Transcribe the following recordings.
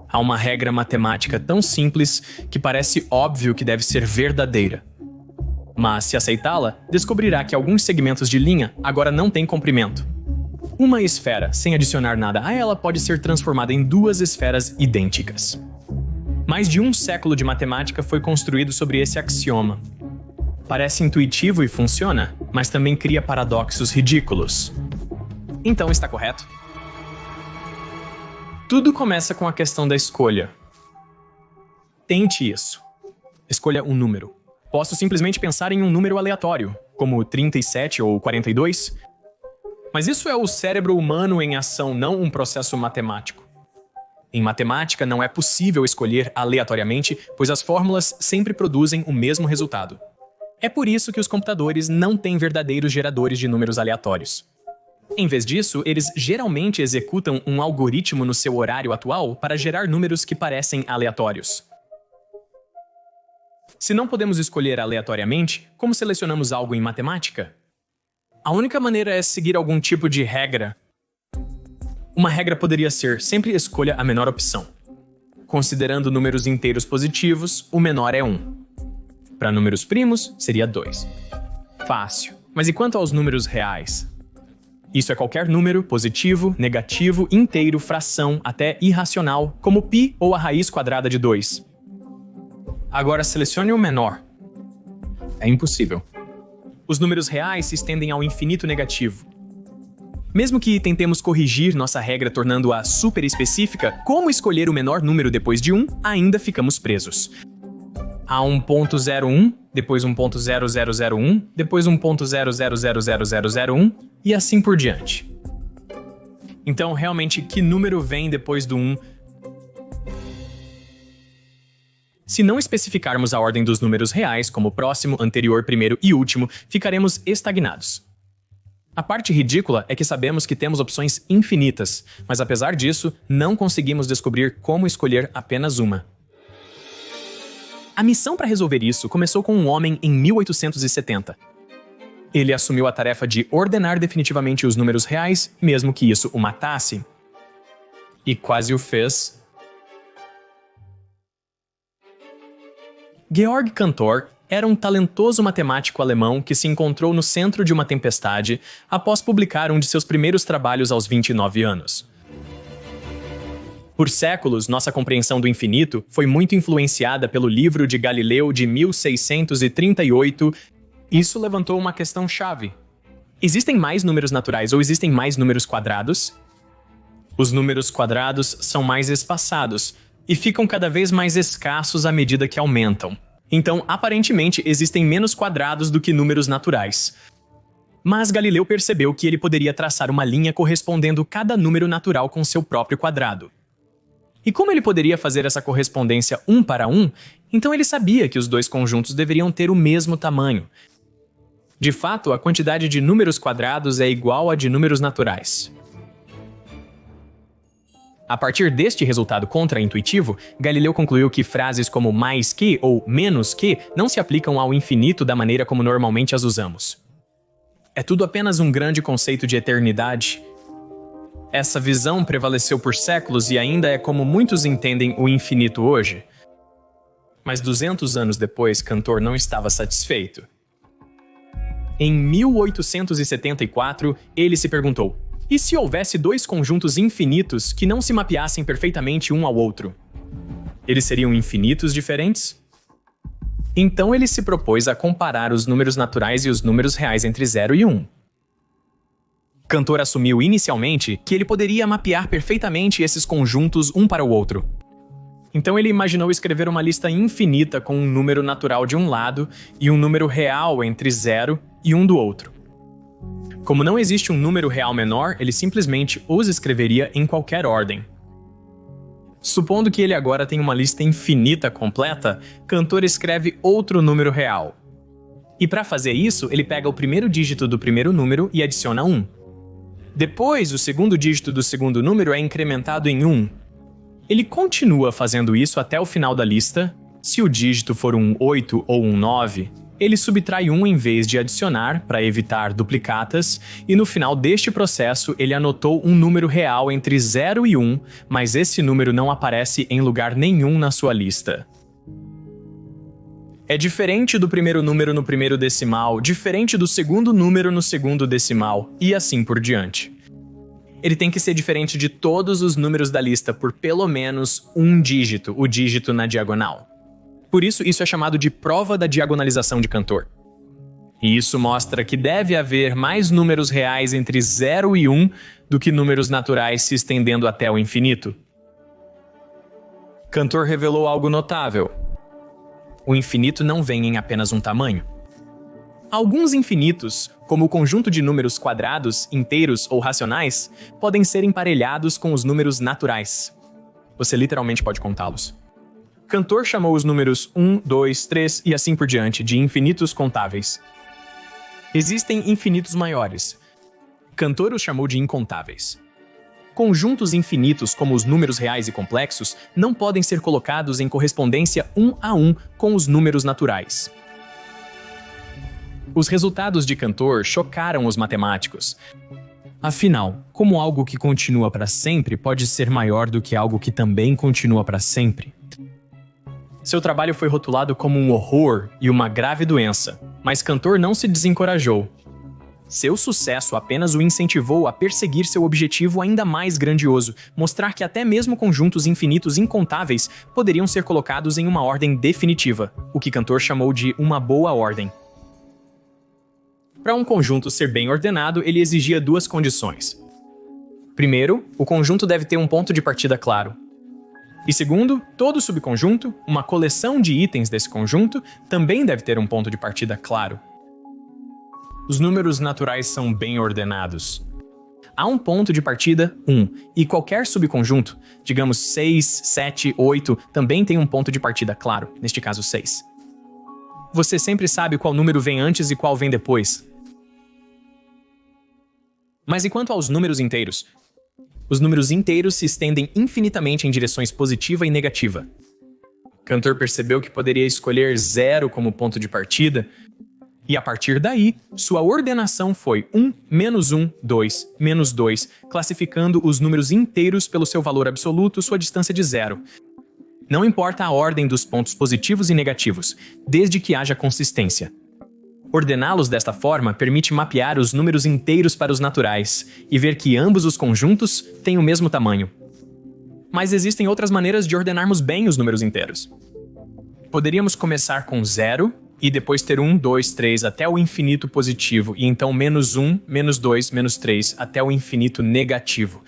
Há uma regra matemática tão simples que parece óbvio que deve ser verdadeira. Mas, se aceitá-la, descobrirá que alguns segmentos de linha agora não têm comprimento. Uma esfera, sem adicionar nada a ela, pode ser transformada em duas esferas idênticas. Mais de um século de matemática foi construído sobre esse axioma. Parece intuitivo e funciona, mas também cria paradoxos ridículos. Então está correto? Tudo começa com a questão da escolha. Tente isso. Escolha um número. Posso simplesmente pensar em um número aleatório, como 37 ou 42. Mas isso é o cérebro humano em ação, não um processo matemático. Em matemática, não é possível escolher aleatoriamente, pois as fórmulas sempre produzem o mesmo resultado. É por isso que os computadores não têm verdadeiros geradores de números aleatórios. Em vez disso, eles geralmente executam um algoritmo no seu horário atual para gerar números que parecem aleatórios. Se não podemos escolher aleatoriamente, como selecionamos algo em matemática? A única maneira é seguir algum tipo de regra. Uma regra poderia ser: sempre escolha a menor opção. Considerando números inteiros positivos, o menor é 1. Para números primos, seria 2. Fácil. Mas e quanto aos números reais? Isso é qualquer número positivo, negativo, inteiro, fração, até irracional, como π ou a raiz quadrada de 2. Agora selecione o menor. É impossível. Os números reais se estendem ao infinito negativo. Mesmo que tentemos corrigir nossa regra tornando-a super específica, como escolher o menor número depois de 1, ainda ficamos presos. Há 1.01, depois 1.0001, depois 1.000001 e assim por diante. Então, realmente, que número vem depois do 1? Se não especificarmos a ordem dos números reais, como próximo, anterior, primeiro e último, ficaremos estagnados. A parte ridícula é que sabemos que temos opções infinitas, mas apesar disso, não conseguimos descobrir como escolher apenas uma. A missão para resolver isso começou com um homem em 1870. Ele assumiu a tarefa de ordenar definitivamente os números reais, mesmo que isso o matasse. E quase o fez. Georg Cantor era um talentoso matemático alemão que se encontrou no centro de uma tempestade após publicar um de seus primeiros trabalhos aos 29 anos. Por séculos, nossa compreensão do infinito foi muito influenciada pelo livro de Galileu de 1638. Isso levantou uma questão-chave. Existem mais números naturais ou existem mais números quadrados? Os números quadrados são mais espaçados e ficam cada vez mais escassos à medida que aumentam. Então, aparentemente, existem menos quadrados do que números naturais. Mas Galileu percebeu que ele poderia traçar uma linha correspondendo cada número natural com seu próprio quadrado. E como ele poderia fazer essa correspondência 1 para 1, então ele sabia que os dois conjuntos deveriam ter o mesmo tamanho. De fato, a quantidade de números quadrados é igual à de números naturais. A partir deste resultado contra-intuitivo, Galileu concluiu que frases como mais que ou menos que não se aplicam ao infinito da maneira como normalmente as usamos. É tudo apenas um grande conceito de eternidade. Essa visão prevaleceu por séculos e ainda é como muitos entendem o infinito hoje. Mas 200 anos depois, Cantor não estava satisfeito. Em 1874, ele se perguntou: e se houvesse dois conjuntos infinitos que não se mapeassem perfeitamente um ao outro? Eles seriam infinitos diferentes? Então ele se propôs a comparar os números naturais e os números reais entre 0 e 1. Cantor assumiu inicialmente que ele poderia mapear perfeitamente esses conjuntos um para o outro. Então ele imaginou escrever uma lista infinita com um número natural de um lado e um número real entre 0 e 1 do outro. Como não existe um número real menor, ele simplesmente os escreveria em qualquer ordem. Supondo que ele agora tem uma lista infinita completa, Cantor escreve outro número real. E para fazer isso, ele pega o primeiro dígito do primeiro número e adiciona 1. Depois, o segundo dígito do segundo número é incrementado em 1. Ele continua fazendo isso até o final da lista. Se o dígito for um 8 ou um 9, Ele subtrai 1 em vez de adicionar, para evitar duplicatas, e no final deste processo ele anotou um número real entre 0 e 1, mas esse número não aparece em lugar nenhum na sua lista. É diferente do primeiro número no primeiro decimal, diferente do segundo número no segundo decimal, e assim por diante. Ele tem que ser diferente de todos os números da lista por pelo menos um dígito, o dígito na diagonal. Por isso é chamado de prova da diagonalização de Cantor. E isso mostra que deve haver mais números reais entre 0 e 1 do que números naturais se estendendo até o infinito. Cantor revelou algo notável. O infinito não vem em apenas um tamanho. Alguns infinitos, como o conjunto de números quadrados, inteiros ou racionais, podem ser emparelhados com os números naturais. Você literalmente pode contá-los. Cantor chamou os números 1, 2, 3 e assim por diante de infinitos contáveis. Existem infinitos maiores. Cantor os chamou de incontáveis. Conjuntos infinitos, como os números reais e complexos, não podem ser colocados em correspondência 1 a 1 com os números naturais. Os resultados de Cantor chocaram os matemáticos. Afinal, como algo que continua para sempre pode ser maior do que algo que também continua para sempre? Seu trabalho foi rotulado como um horror e uma grave doença, mas Cantor não se desencorajou. Seu sucesso apenas o incentivou a perseguir seu objetivo ainda mais grandioso, mostrar que até mesmo conjuntos infinitos incontáveis poderiam ser colocados em uma ordem definitiva, o que Cantor chamou de uma boa ordem. Para um conjunto ser bem ordenado, ele exigia 2 condições. Primeiro, o conjunto deve ter um ponto de partida claro. E segundo, todo subconjunto, uma coleção de itens desse conjunto, também deve ter um ponto de partida claro. Os números naturais são bem ordenados. Há um ponto de partida 1, e qualquer subconjunto, digamos 6, 7, 8, também tem um ponto de partida claro, neste caso 6. Você sempre sabe qual número vem antes e qual vem depois. Mas e quanto aos números inteiros? Os números inteiros se estendem infinitamente em direções positiva e negativa. Cantor percebeu que poderia escolher 0 como ponto de partida, e a partir daí, sua ordenação foi 1, menos 1, 2, menos 2, classificando os números inteiros pelo seu valor absoluto, sua distância de 0. Não importa a ordem dos pontos positivos e negativos, desde que haja consistência. Ordená-los desta forma permite mapear os números inteiros para os naturais e ver que ambos os conjuntos têm o mesmo tamanho. Mas existem outras maneiras de ordenarmos bem os números inteiros. Poderíamos começar com 0 e depois ter 1, 2, 3 até o infinito positivo e então menos 1, menos 2, menos 3 até o infinito negativo.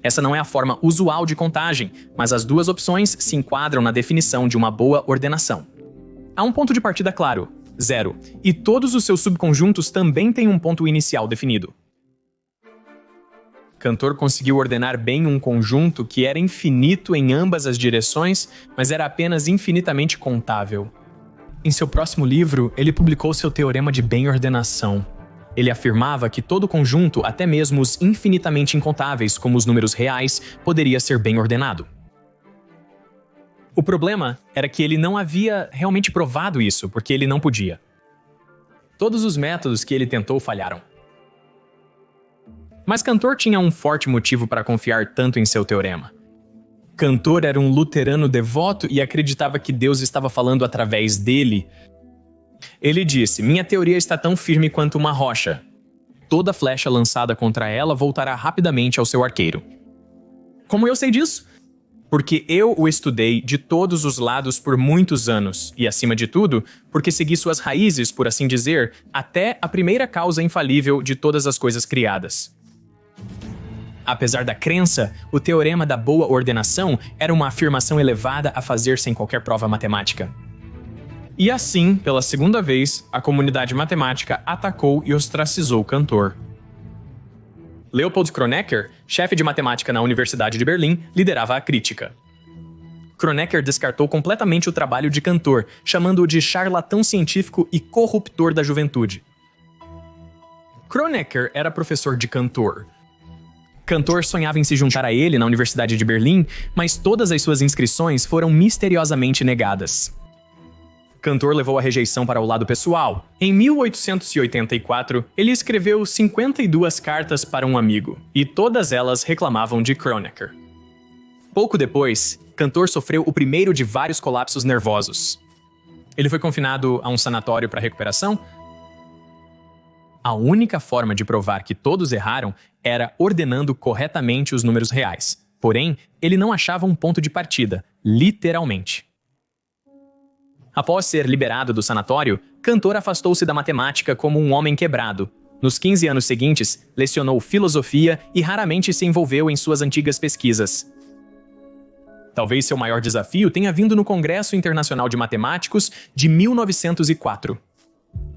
Essa não é a forma usual de contagem, mas as 2 opções se enquadram na definição de uma boa ordenação. Há um ponto de partida claro, 0, e todos os seus subconjuntos também têm um ponto inicial definido. Cantor conseguiu ordenar bem um conjunto que era infinito em ambas as direções, mas era apenas infinitamente contável. Em seu próximo livro, ele publicou seu teorema de bem-ordenação. Ele afirmava que todo conjunto, até mesmo os infinitamente incontáveis, como os números reais, poderia ser bem ordenado. O problema era que ele não havia realmente provado isso, porque ele não podia. Todos os métodos que ele tentou falharam. Mas Cantor tinha um forte motivo para confiar tanto em seu teorema. Cantor era um luterano devoto e acreditava que Deus estava falando através dele. Ele disse: "Minha teoria está tão firme quanto uma rocha. Toda flecha lançada contra ela voltará rapidamente ao seu arqueiro." Como eu sei disso? Porque eu o estudei de todos os lados por muitos anos, e acima de tudo, porque segui suas raízes, por assim dizer, até a primeira causa infalível de todas as coisas criadas. Apesar da crença, o teorema da boa ordenação era uma afirmação elevada a fazer sem qualquer prova matemática. E assim, pela segunda vez, a comunidade matemática atacou e ostracizou Cantor. Leopold Kronecker, chefe de matemática na Universidade de Berlim, liderava a crítica. Kronecker descartou completamente o trabalho de Cantor, chamando-o de charlatão científico e corruptor da juventude. Kronecker era professor de Cantor. Cantor sonhava em se juntar a ele na Universidade de Berlim, mas todas as suas inscrições foram misteriosamente negadas. Cantor levou a rejeição para o lado pessoal. Em 1884, ele escreveu 52 cartas para um amigo, e todas elas reclamavam de Kronecker. Pouco depois, Cantor sofreu o primeiro de vários colapsos nervosos. Ele foi confinado a um sanatório para recuperação. A única forma de provar que todos erraram era ordenando corretamente os números reais. Porém, ele não achava um ponto de partida, literalmente. Após ser liberado do sanatório, Cantor afastou-se da matemática como um homem quebrado. Nos 15 anos seguintes, lecionou filosofia e raramente se envolveu em suas antigas pesquisas. Talvez seu maior desafio tenha vindo no Congresso Internacional de Matemáticos de 1904.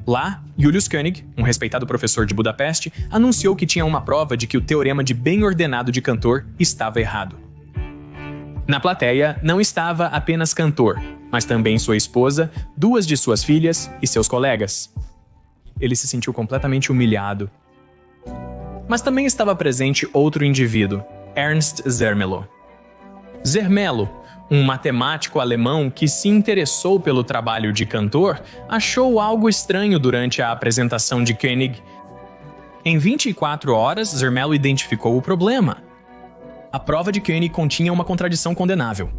Lá, Julius König, um respeitado professor de Budapeste, anunciou que tinha uma prova de que o teorema de bem ordenado de Cantor estava errado. Na plateia, não estava apenas Cantor, mas também sua esposa, 2 de suas filhas e seus colegas. Ele se sentiu completamente humilhado. Mas também estava presente outro indivíduo, Ernst Zermelo. Zermelo, um matemático alemão que se interessou pelo trabalho de Cantor, achou algo estranho durante a apresentação de König. Em 24 horas, Zermelo identificou o problema. A prova de König continha uma contradição condenável.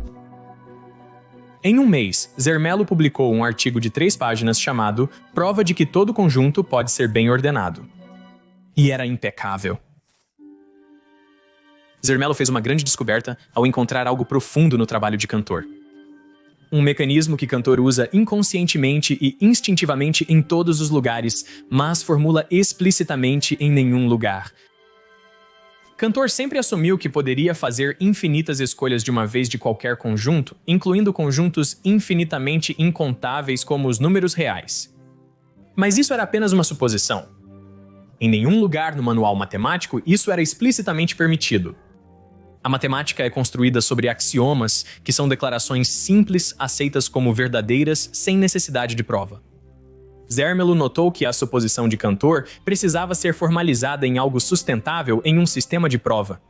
Em um mês, Zermelo publicou um artigo de 3 páginas chamado Prova de que todo conjunto pode ser bem ordenado. E era impecável. Zermelo fez uma grande descoberta ao encontrar algo profundo no trabalho de Cantor. Um mecanismo que Cantor usa inconscientemente e instintivamente em todos os lugares, mas formula explicitamente em nenhum lugar. Cantor sempre assumiu que poderia fazer infinitas escolhas de uma vez de qualquer conjunto, incluindo conjuntos infinitamente incontáveis como os números reais. Mas isso era apenas uma suposição. Em nenhum lugar no manual matemático isso era explicitamente permitido. A matemática é construída sobre axiomas, que são declarações simples aceitas como verdadeiras sem necessidade de prova. Zermelo notou que a suposição de Cantor precisava ser formalizada em algo sustentável em um sistema de prova.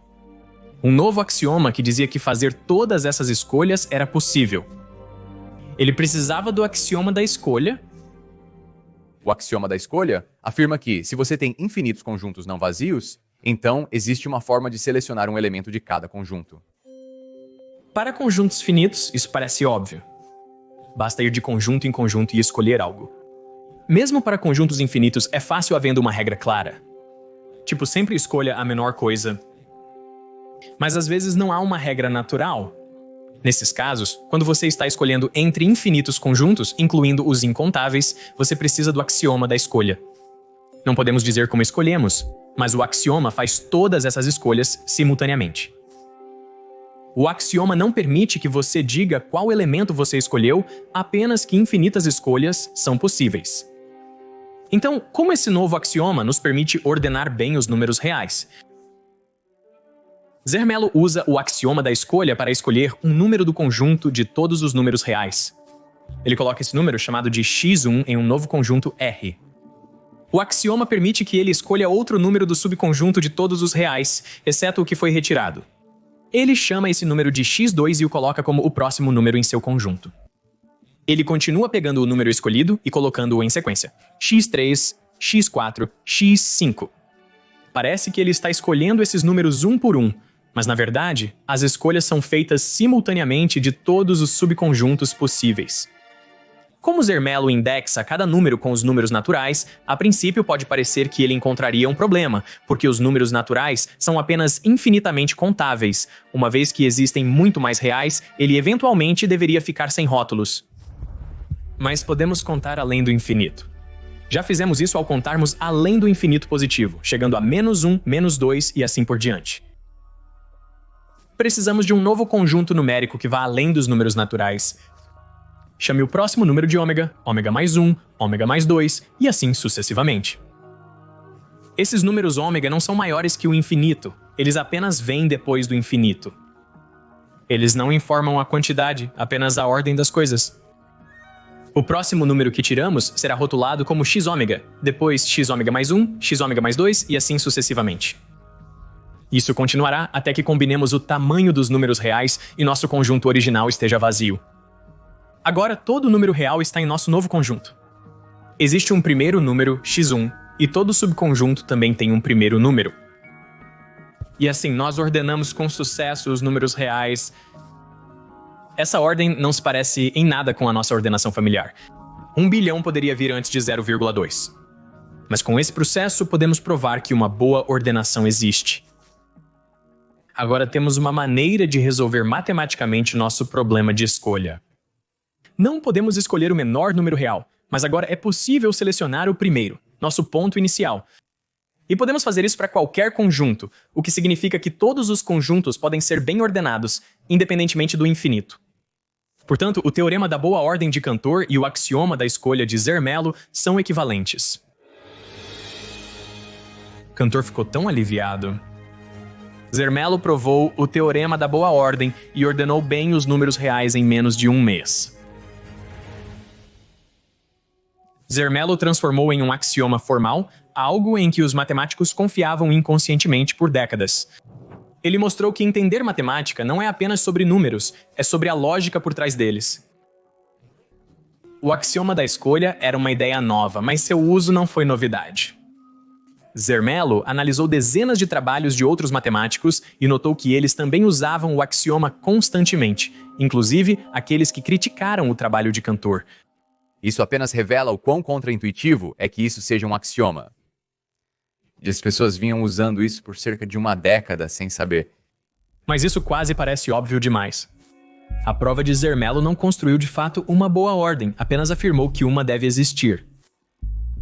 Um novo axioma que dizia que fazer todas essas escolhas era possível. Ele precisava do axioma da escolha. O axioma da escolha afirma que, se você tem infinitos conjuntos não vazios, então existe uma forma de selecionar um elemento de cada conjunto. Para conjuntos finitos, isso parece óbvio. Basta ir de conjunto em conjunto e escolher algo. Mesmo para conjuntos infinitos, é fácil havendo uma regra clara. Tipo, sempre escolha a menor coisa. Mas às vezes não há uma regra natural. Nesses casos, quando você está escolhendo entre infinitos conjuntos, incluindo os incontáveis, você precisa do axioma da escolha. Não podemos dizer como escolhemos, mas o axioma faz todas essas escolhas simultaneamente. O axioma não permite que você diga qual elemento você escolheu, apenas que infinitas escolhas são possíveis. Então, como esse novo axioma nos permite ordenar bem os números reais? Zermelo usa o axioma da escolha para escolher um número do conjunto de todos os números reais. Ele coloca esse número, chamado de x1, em um novo conjunto R. O axioma permite que ele escolha outro número do subconjunto de todos os reais, exceto o que foi retirado. Ele chama esse número de x2 e o coloca como o próximo número em seu conjunto. Ele continua pegando o número escolhido e colocando-o em sequência. x3, x4, x5. Parece que ele está escolhendo esses números um por um, mas na verdade, as escolhas são feitas simultaneamente de todos os subconjuntos possíveis. Como Zermelo indexa cada número com os números naturais, a princípio pode parecer que ele encontraria um problema, porque os números naturais são apenas infinitamente contáveis. Uma vez que existem muito mais reais, ele eventualmente deveria ficar sem rótulos. Mas podemos contar além do infinito. Já fizemos isso ao contarmos além do infinito positivo, chegando a -1, -2 e assim por diante. Precisamos de um novo conjunto numérico que vá além dos números naturais. Chame o próximo número de ômega, ômega mais 1, ômega mais 2 e assim sucessivamente. Esses números ômega não são maiores que o infinito, eles apenas vêm depois do infinito. Eles não informam a quantidade, apenas a ordem das coisas. O próximo número que tiramos será rotulado como x-ômega, depois x-ômega mais 1, x-ômega mais 2 e assim sucessivamente. Isso continuará até que combinemos o tamanho dos números reais e nosso conjunto original esteja vazio. Agora, todo número real está em nosso novo conjunto. Existe um primeiro número, x1, e todo subconjunto também tem um primeiro número. E assim, nós ordenamos com sucesso os números reais. Essa ordem não se parece em nada com a nossa ordenação familiar. 1 bilhão poderia vir antes de 0,2. Mas com esse processo, podemos provar que uma boa ordenação existe. Agora temos uma maneira de resolver matematicamente nosso problema de escolha. Não podemos escolher o menor número real, mas agora é possível selecionar o primeiro, nosso ponto inicial. E podemos fazer isso para qualquer conjunto, o que significa que todos os conjuntos podem ser bem ordenados, independentemente do infinito. Portanto, o teorema da boa ordem de Cantor e o axioma da escolha de Zermelo são equivalentes. Cantor ficou tão aliviado. Zermelo provou o teorema da boa ordem e ordenou bem os números reais em menos de um mês. Zermelo transformou em um axioma formal algo em que os matemáticos confiavam inconscientemente por décadas. Ele mostrou que entender matemática não é apenas sobre números, é sobre a lógica por trás deles. O axioma da escolha era uma ideia nova, mas seu uso não foi novidade. Zermelo analisou dezenas de trabalhos de outros matemáticos e notou que eles também usavam o axioma constantemente, inclusive aqueles que criticaram o trabalho de Cantor. Isso apenas revela o quão contraintuitivo é que isso seja um axioma. E as pessoas vinham usando isso por cerca de uma década sem saber. Mas isso quase parece óbvio demais. A prova de Zermelo não construiu de fato uma boa ordem, apenas afirmou que uma deve existir.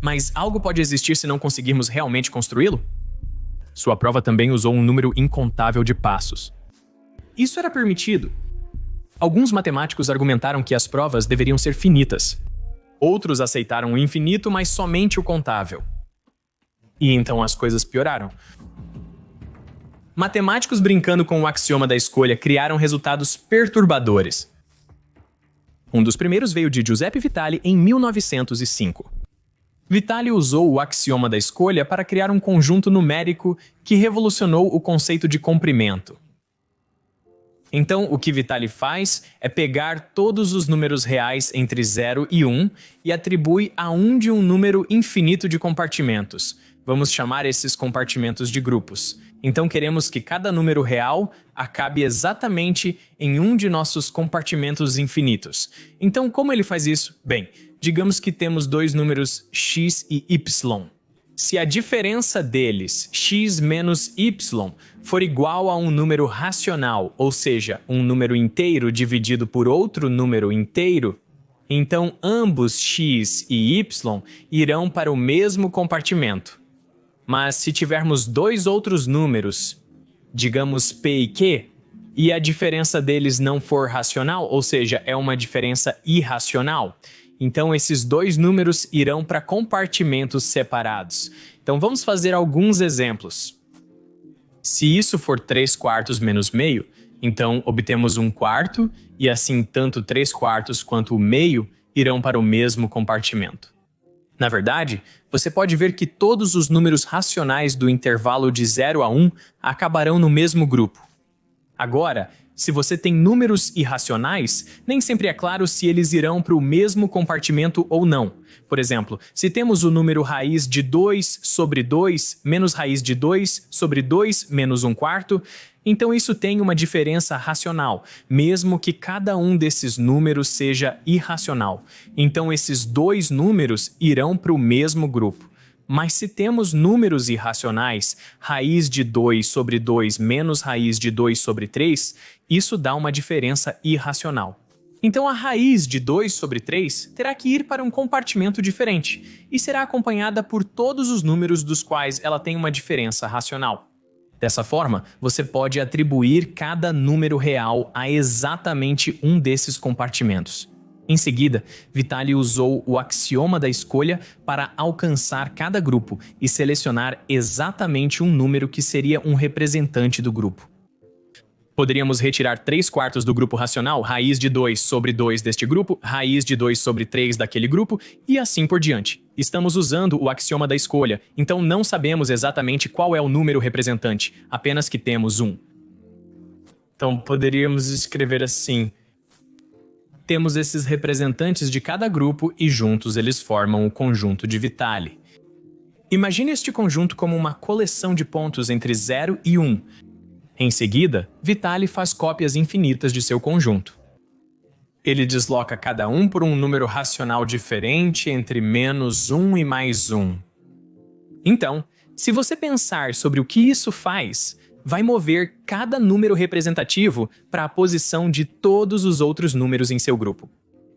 Mas algo pode existir se não conseguirmos realmente construí-lo? Sua prova também usou um número incontável de passos. Isso era permitido. Alguns matemáticos argumentaram que as provas deveriam ser finitas. Outros aceitaram o infinito, mas somente o contável. E então as coisas pioraram. Matemáticos brincando com o axioma da escolha criaram resultados perturbadores. Um dos primeiros veio de Giuseppe Vitali em 1905. Vitali usou o axioma da escolha para criar um conjunto numérico que revolucionou o conceito de comprimento. Então, o que Vitali faz é pegar todos os números reais entre 0 e 1 e atribui a um de um número infinito de compartimentos. Vamos chamar esses compartimentos de grupos. Então, queremos que cada número real acabe exatamente em um de nossos compartimentos infinitos. Então, como ele faz isso? Bem, digamos que temos dois números x e y. Se a diferença deles, x menos y, for igual a um número racional, ou seja, um número inteiro dividido por outro número inteiro, então ambos x e y irão para o mesmo compartimento. Mas se tivermos dois outros números, digamos p e q, e a diferença deles não for racional, ou seja, é uma diferença irracional, então esses dois números irão para compartimentos separados. Então vamos fazer alguns exemplos. Se isso for 3/4 menos meio, então obtemos 1/4 e assim tanto 3/4 quanto o meio irão para o mesmo compartimento. Na verdade, você pode ver que todos os números racionais do intervalo de 0 a 1 acabarão no mesmo grupo. Agora, se você tem números irracionais, nem sempre é claro se eles irão para o mesmo compartimento ou não. Por exemplo, se temos o número raiz de 2 sobre 2 menos raiz de 2 sobre 2 menos 1/4, então isso tem uma diferença racional, mesmo que cada um desses números seja irracional. Então esses dois números irão para o mesmo grupo. Mas se temos números irracionais, raiz de 2 sobre 2 menos raiz de 2 sobre 3, isso dá uma diferença irracional. Então a raiz de 2 sobre 3 terá que ir para um compartimento diferente e será acompanhada por todos os números dos quais ela tem uma diferença racional. Dessa forma, você pode atribuir cada número real a exatamente um desses compartimentos. Em seguida, Vitali usou o axioma da escolha para alcançar cada grupo e selecionar exatamente um número que seria um representante do grupo. Poderíamos retirar 3/4 do grupo racional, raiz de 2 sobre 2 deste grupo, raiz de 2 sobre 3 daquele grupo, e assim por diante. Estamos usando o axioma da escolha, então não sabemos exatamente qual é o número representante, apenas que temos um. Então poderíamos escrever assim: temos esses representantes de cada grupo e juntos eles formam o conjunto de Vitali. Imagine este conjunto como uma coleção de pontos entre 0 e 1. Em seguida, Vitali faz cópias infinitas de seu conjunto. Ele desloca cada um por um número racional diferente entre -1 e +1. Então, se você pensar sobre o que isso faz, vai mover cada número representativo para a posição de todos os outros números em seu grupo.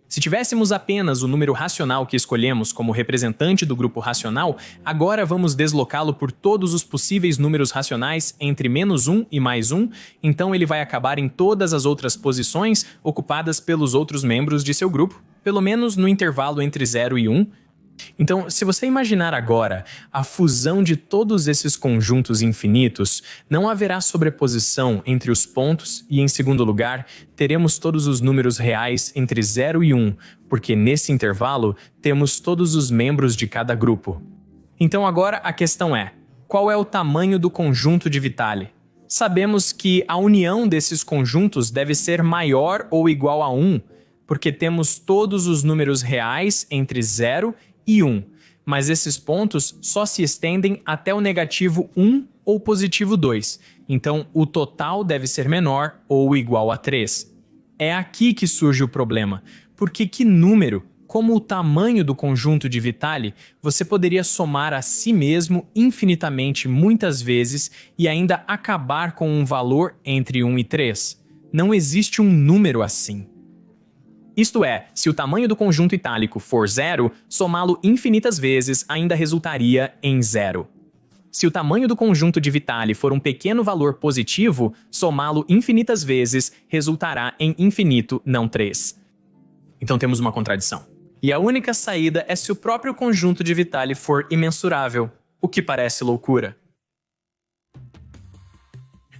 Se tivéssemos apenas o número racional que escolhemos como representante do grupo racional, agora vamos deslocá-lo por todos os possíveis números racionais entre -1 e +1, então ele vai acabar em todas as outras posições ocupadas pelos outros membros de seu grupo, pelo menos no intervalo entre 0 e 1. Então, se você imaginar agora a fusão de todos esses conjuntos infinitos, não haverá sobreposição entre os pontos e, em segundo lugar, teremos todos os números reais entre 0 e 1, porque nesse intervalo temos todos os membros de cada grupo. Então agora a questão é, qual é o tamanho do conjunto de Vitali? Sabemos que a união desses conjuntos deve ser maior ou igual a 1, porque temos todos os números reais entre 0 e 1, mas esses pontos só se estendem até o negativo 1 ou positivo 2, então o total deve ser menor ou igual a 3. É aqui que surge o problema, porque que número, como o tamanho do conjunto de Vitali, você poderia somar a si mesmo infinitamente muitas vezes e ainda acabar com um valor entre 1 e 3? Não existe um número assim. Isto é, se o tamanho do conjunto itálico for 0, somá-lo infinitas vezes ainda resultaria em 0. Se o tamanho do conjunto de Vitali for um pequeno valor positivo, somá-lo infinitas vezes resultará em infinito, não 3. Então temos uma contradição. E a única saída é se o próprio conjunto de Vitali for imensurável, o que parece loucura.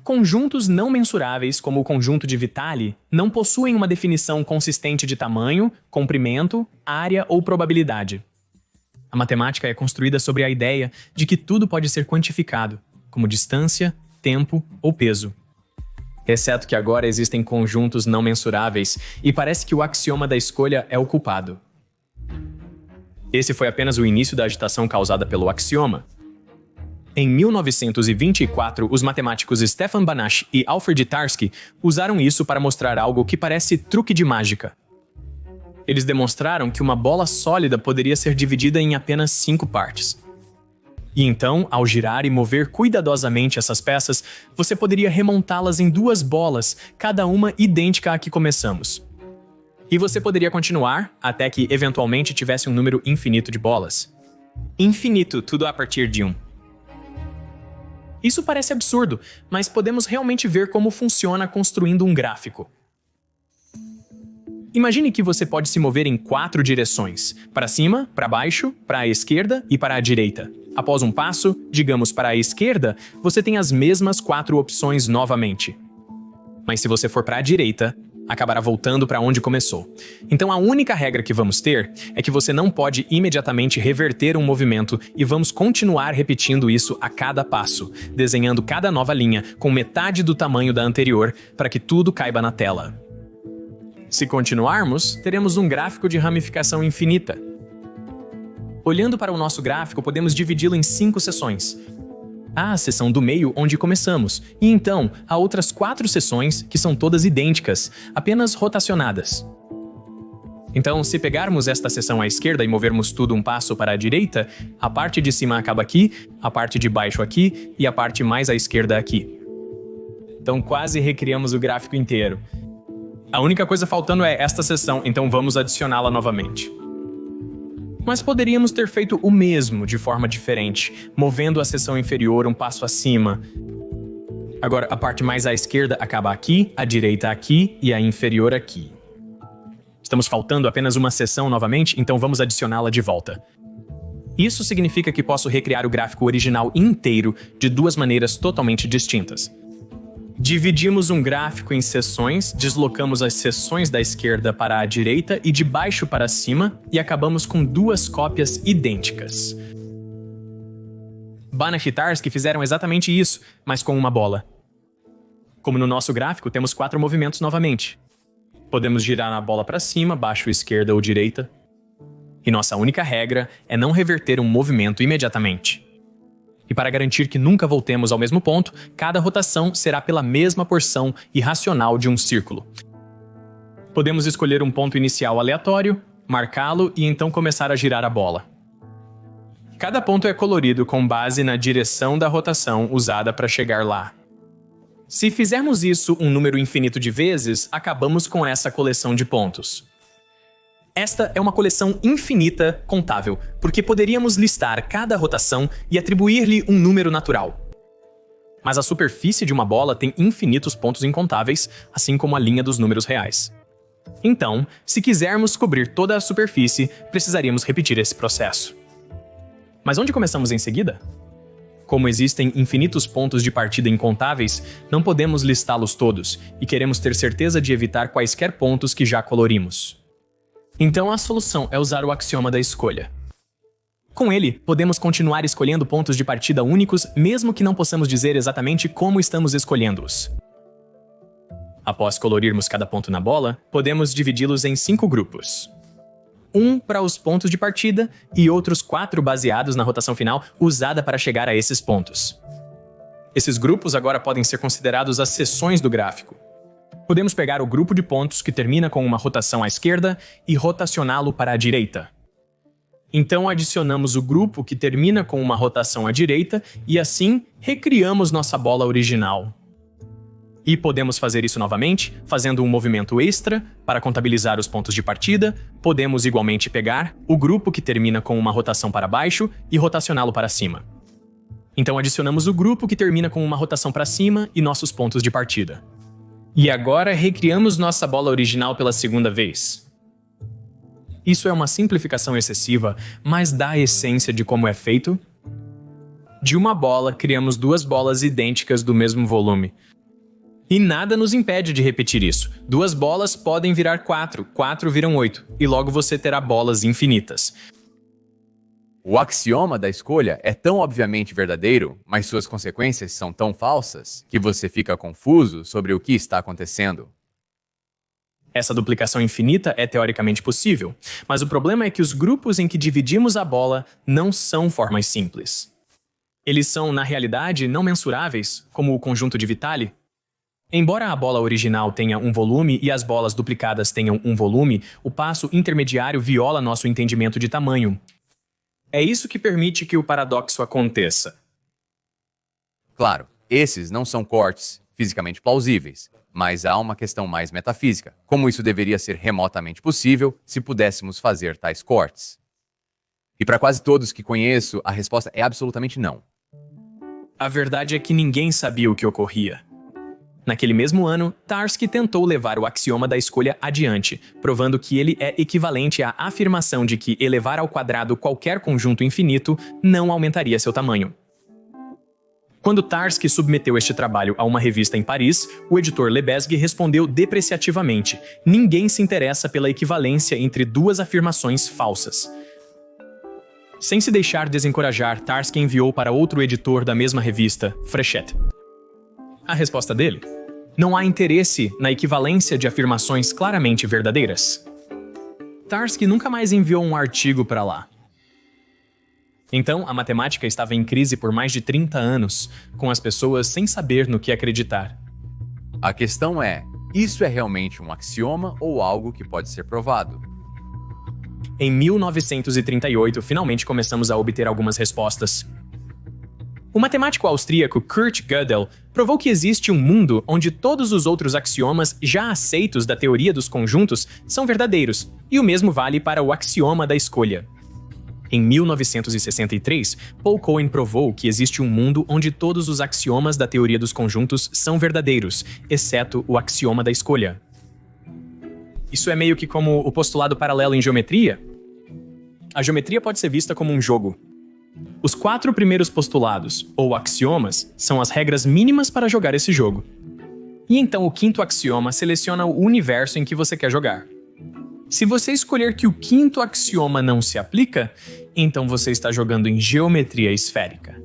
Conjuntos não mensuráveis, como o conjunto de Vitali, não possuem uma definição consistente de tamanho, comprimento, área ou probabilidade. A matemática é construída sobre a ideia de que tudo pode ser quantificado, como distância, tempo ou peso. Exceto que agora existem conjuntos não mensuráveis e parece que o axioma da escolha é o culpado. Esse foi apenas o início da agitação causada pelo axioma. Em 1924, os matemáticos Stefan Banach e Alfred Tarski usaram isso para mostrar algo que parece truque de mágica. Eles demonstraram que uma bola sólida poderia ser dividida em apenas 5 partes. E então, ao girar e mover cuidadosamente essas peças, você poderia remontá-las em 2 bolas, cada uma idêntica à que começamos. E você poderia continuar até que, eventualmente, tivesse um número infinito de bolas. Infinito, tudo a partir de 1. Isso parece absurdo, mas podemos realmente ver como funciona construindo um gráfico. Imagine que você pode se mover em 4 direções: para cima, para baixo, para a esquerda e para a direita. Após um passo, digamos para a esquerda, você tem as mesmas 4 opções novamente. Mas se você for para a direita, acabará voltando para onde começou. Então a única regra que vamos ter é que você não pode imediatamente reverter um movimento e vamos continuar repetindo isso a cada passo, desenhando cada nova linha com metade do tamanho da anterior para que tudo caiba na tela. Se continuarmos, teremos um gráfico de ramificação infinita. Olhando para o nosso gráfico, podemos dividi-lo em 5 seções. Há a seção do meio onde começamos, e então há outras 4 seções que são todas idênticas, apenas rotacionadas. Então, se pegarmos esta seção à esquerda e movermos tudo um passo para a direita, a parte de cima acaba aqui, a parte de baixo aqui e a parte mais à esquerda aqui. Então quase recriamos o gráfico inteiro. A única coisa faltando é esta seção, então vamos adicioná-la novamente. Mas poderíamos ter feito o mesmo de forma diferente, movendo a seção inferior um passo acima. Agora, a parte mais à esquerda acaba aqui, a direita aqui e a inferior aqui. Estamos faltando apenas uma seção novamente, então vamos adicioná-la de volta. Isso significa que posso recriar o gráfico original inteiro de 2 maneiras totalmente distintas. Dividimos um gráfico em seções, deslocamos as seções da esquerda para a direita e de baixo para cima e acabamos com 2 cópias idênticas. Banach e Tarski fizeram exatamente isso, mas com uma bola. Como no nosso gráfico, temos 4 movimentos novamente. Podemos girar a bola para cima, baixo, esquerda ou direita. E nossa única regra é não reverter um movimento imediatamente. E para garantir que nunca voltemos ao mesmo ponto, cada rotação será pela mesma porção irracional de um círculo. Podemos escolher um ponto inicial aleatório, marcá-lo e então começar a girar a bola. Cada ponto é colorido com base na direção da rotação usada para chegar lá. Se fizermos isso um número infinito de vezes, acabamos com essa coleção de pontos. Esta é uma coleção infinita contável, porque poderíamos listar cada rotação e atribuir-lhe um número natural. Mas a superfície de uma bola tem infinitos pontos incontáveis, assim como a linha dos números reais. Então, se quisermos cobrir toda a superfície, precisaríamos repetir esse processo. Mas onde começamos em seguida? Como existem infinitos pontos de partida incontáveis, não podemos listá-los todos, e queremos ter certeza de evitar quaisquer pontos que já colorimos. Então a solução é usar o axioma da escolha. Com ele, podemos continuar escolhendo pontos de partida únicos, mesmo que não possamos dizer exatamente como estamos escolhendo-os. Após colorirmos cada ponto na bola, podemos dividi-los em 5 grupos. Um para os pontos de partida e outros 4 baseados na rotação final usada para chegar a esses pontos. Esses grupos agora podem ser considerados as seções do gráfico. Podemos pegar o grupo de pontos que termina com uma rotação à esquerda e rotacioná-lo para a direita. Então adicionamos o grupo que termina com uma rotação à direita e assim recriamos nossa bola original. E podemos fazer isso novamente, fazendo um movimento extra para contabilizar os pontos de partida. Podemos igualmente pegar o grupo que termina com uma rotação para baixo e rotacioná-lo para cima. Então adicionamos o grupo que termina com uma rotação para cima e nossos pontos de partida. E agora recriamos nossa bola original pela segunda vez. Isso é uma simplificação excessiva, mas dá a essência de como é feito. De uma bola, criamos 2 bolas idênticas do mesmo volume. E nada nos impede de repetir isso. 2 bolas podem virar 4, 4 viram 8, e logo você terá bolas infinitas. O axioma da escolha é tão obviamente verdadeiro, mas suas consequências são tão falsas, que você fica confuso sobre o que está acontecendo. Essa duplicação infinita é teoricamente possível, mas o problema é que os grupos em que dividimos a bola não são formas simples. Eles são, na realidade, não mensuráveis, como o conjunto de Vitali. Embora a bola original tenha um volume e as bolas duplicadas tenham um volume, o passo intermediário viola nosso entendimento de tamanho. É isso que permite que o paradoxo aconteça. Claro, esses não são cortes fisicamente plausíveis, mas há uma questão mais metafísica. Como isso deveria ser remotamente possível se pudéssemos fazer tais cortes? E para quase todos que conheço, a resposta é absolutamente não. A verdade é que ninguém sabia o que ocorria. Naquele mesmo ano, Tarski tentou levar o axioma da escolha adiante, provando que ele é equivalente à afirmação de que elevar ao quadrado qualquer conjunto infinito não aumentaria seu tamanho. Quando Tarski submeteu este trabalho a uma revista em Paris, o editor Lebesgue respondeu depreciativamente: ninguém se interessa pela equivalência entre 2 afirmações falsas. Sem se deixar desencorajar, Tarski enviou para outro editor da mesma revista, Fréchet. A resposta dele? Não há interesse na equivalência de afirmações claramente verdadeiras. Tarski nunca mais enviou um artigo para lá. Então, a matemática estava em crise por mais de 30 anos, com as pessoas sem saber no que acreditar. A questão é, isso é realmente um axioma ou algo que pode ser provado? Em 1938, finalmente começamos a obter algumas respostas. O matemático austríaco Kurt Gödel provou que existe um mundo onde todos os outros axiomas já aceitos da teoria dos conjuntos são verdadeiros, e o mesmo vale para o axioma da escolha. Em 1963, Paul Cohen provou que existe um mundo onde todos os axiomas da teoria dos conjuntos são verdadeiros, exceto o axioma da escolha. Isso é meio que como o postulado paralelo em geometria. A geometria pode ser vista como um jogo. Os 4 primeiros postulados, ou axiomas, são as regras mínimas para jogar esse jogo. E então o 5º axioma seleciona o universo em que você quer jogar. Se você escolher que o 5º axioma não se aplica, então você está jogando em geometria esférica.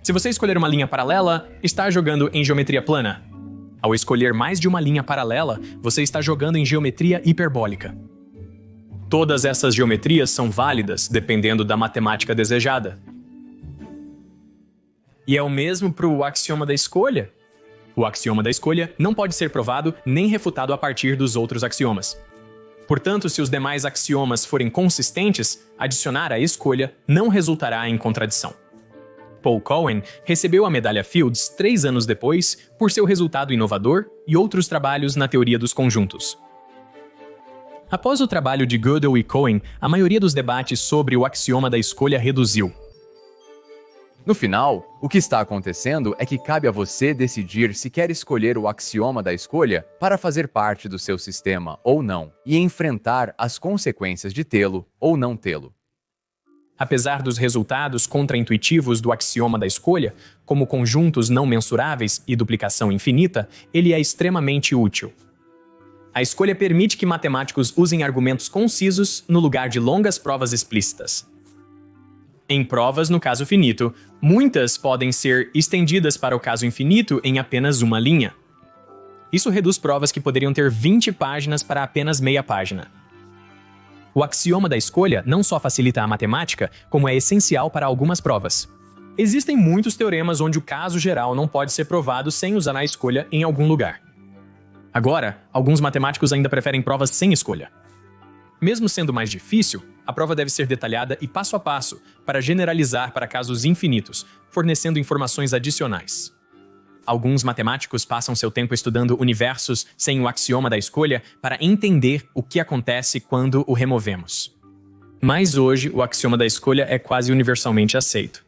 Se você escolher uma linha paralela, está jogando em geometria plana. Ao escolher mais de uma linha paralela, você está jogando em geometria hiperbólica. Todas essas geometrias são válidas dependendo da matemática desejada. E é o mesmo para o axioma da escolha. O axioma da escolha não pode ser provado nem refutado a partir dos outros axiomas. Portanto, se os demais axiomas forem consistentes, adicionar a escolha não resultará em contradição. Paul Cohen recebeu a medalha Fields 3 anos depois por seu resultado inovador e outros trabalhos na teoria dos conjuntos. Após o trabalho de Gödel e Cohen, a maioria dos debates sobre o axioma da escolha reduziu. No final, o que está acontecendo é que cabe a você decidir se quer escolher o axioma da escolha para fazer parte do seu sistema ou não, e enfrentar as consequências de tê-lo ou não tê-lo. Apesar dos resultados contraintuitivos do axioma da escolha, como conjuntos não mensuráveis e duplicação infinita, ele é extremamente útil. A escolha permite que matemáticos usem argumentos concisos no lugar de longas provas explícitas. Em provas no caso finito, muitas podem ser estendidas para o caso infinito em apenas uma linha. Isso reduz provas que poderiam ter 20 páginas para apenas meia página. O axioma da escolha não só facilita a matemática, como é essencial para algumas provas. Existem muitos teoremas onde o caso geral não pode ser provado sem usar a escolha em algum lugar. Agora, alguns matemáticos ainda preferem provas sem escolha. Mesmo sendo mais difícil, a prova deve ser detalhada e passo a passo para generalizar para casos infinitos, fornecendo informações adicionais. Alguns matemáticos passam seu tempo estudando universos sem o axioma da escolha para entender o que acontece quando o removemos. Mas hoje, o axioma da escolha é quase universalmente aceito.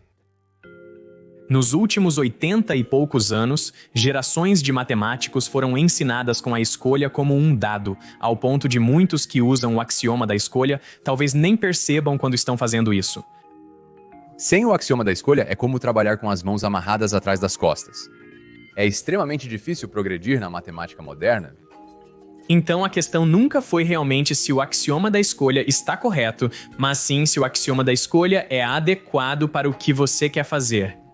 Nos últimos 80 e poucos anos, gerações de matemáticos foram ensinadas com a escolha como um dado, ao ponto de muitos que usam o axioma da escolha talvez nem percebam quando estão fazendo isso. Sem o axioma da escolha é como trabalhar com as mãos amarradas atrás das costas. É extremamente difícil progredir na matemática moderna. Então a questão nunca foi realmente se o axioma da escolha está correto, mas sim se o axioma da escolha é adequado para o que você quer fazer.